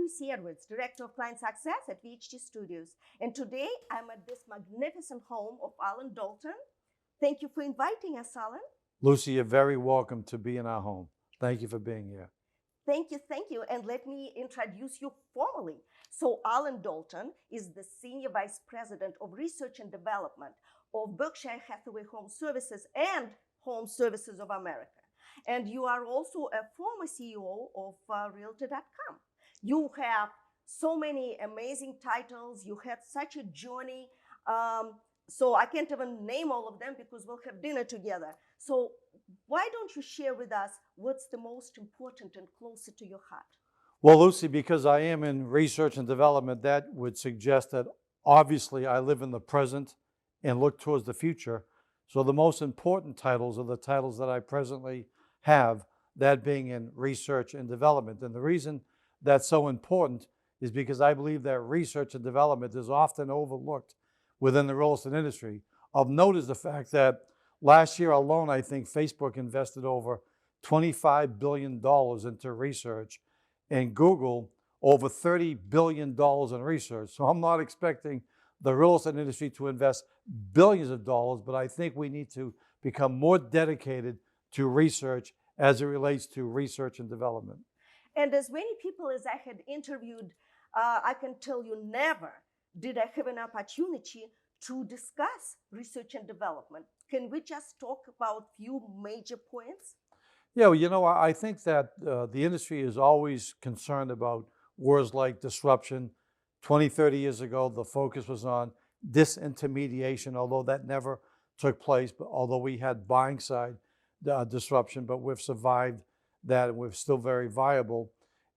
Lucy Edwards, Director of Client Success at VHT Studios. And today I'm at this magnificent home of Allan Dalton. Thank you for inviting us, Allan. Lucy, you're very welcome to be in our home. Thank you for being here. Thank you. And let me introduce you formally. So Allan Dalton is the Senior Vice President of Research and Development of Berkshire Hathaway HomeServices and HomeServices of America. And you are also a former CEO of Realtor.com. You have so many amazing titles. You had such a journey. So I can't even name all of them because we'll have dinner together. So why don't you share with us what's the most important and closer to your heart? Well, Lucy, because I am in research and development, that would suggest that obviously I live in the present and look towards the future. So the most important titles are the titles that I presently have, that being in research and development. And the reason that's so important is because I believe that research and development is often overlooked within the real estate industry. Of note is the fact that last year alone, I think Facebook invested over $25 billion into research, and Google over $30 billion in research. So I'm not expecting the real estate industry to invest billions of dollars, but I think we need to become more dedicated to research as it relates to research and development. And as many people as I had interviewed, I can tell you never did I have an opportunity to discuss research and development. Can we just talk about a few major points? Yeah, well, you know, I think that the industry is always concerned about words like disruption. 20, 30 years ago, the focus was on disintermediation, although that never took place, but although we had buying side disruption, but we've survived that and we're still very viable.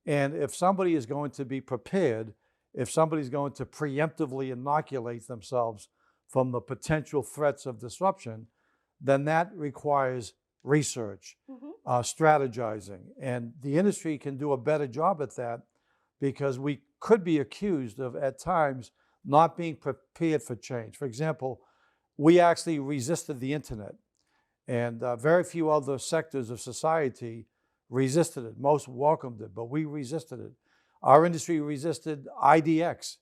And if somebody is going to be prepared, if somebody's going to preemptively inoculate themselves from the potential threats of disruption, then that requires research, strategizing. And the industry can do a better job at that because we could be accused of, at times, not being prepared for change. For example, we actually resisted the internet, and very few other sectors of society resisted it. Most welcomed it, but we resisted it. Our industry resisted IDX.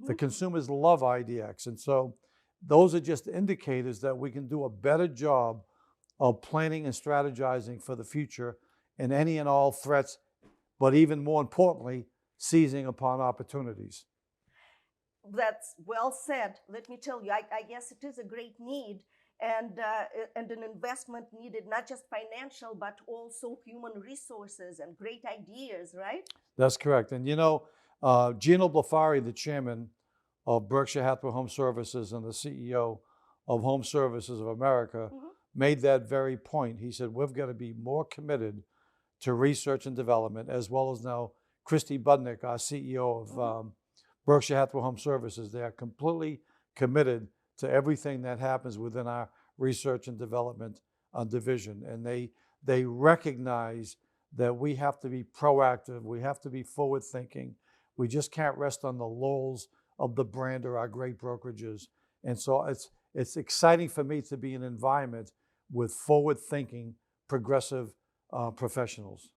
The consumers love IDX. And so those are just indicators that we can do a better job of planning and strategizing for the future and any and all threats, but even more importantly, seizing upon opportunities. That's well said. Let me tell you, I guess it is a great need and an investment needed, not just financial, but also human resources and great ideas, right? That's correct. And you know, Gino Blefari, the chairman of Berkshire Hathaway HomeServices and the CEO of HomeServices of America, made that very point. He said, we've got to be more committed to research and development, as well as now Christy Budnick, our CEO of Berkshire Hathaway HomeServices. They are completely committed to everything that happens within our research and development division. And they recognize that we have to be proactive, we have to be forward thinking. We just can't rest on the laurels of the brand or our great brokerages. And so it's exciting for me to be in an environment with forward thinking, progressive professionals.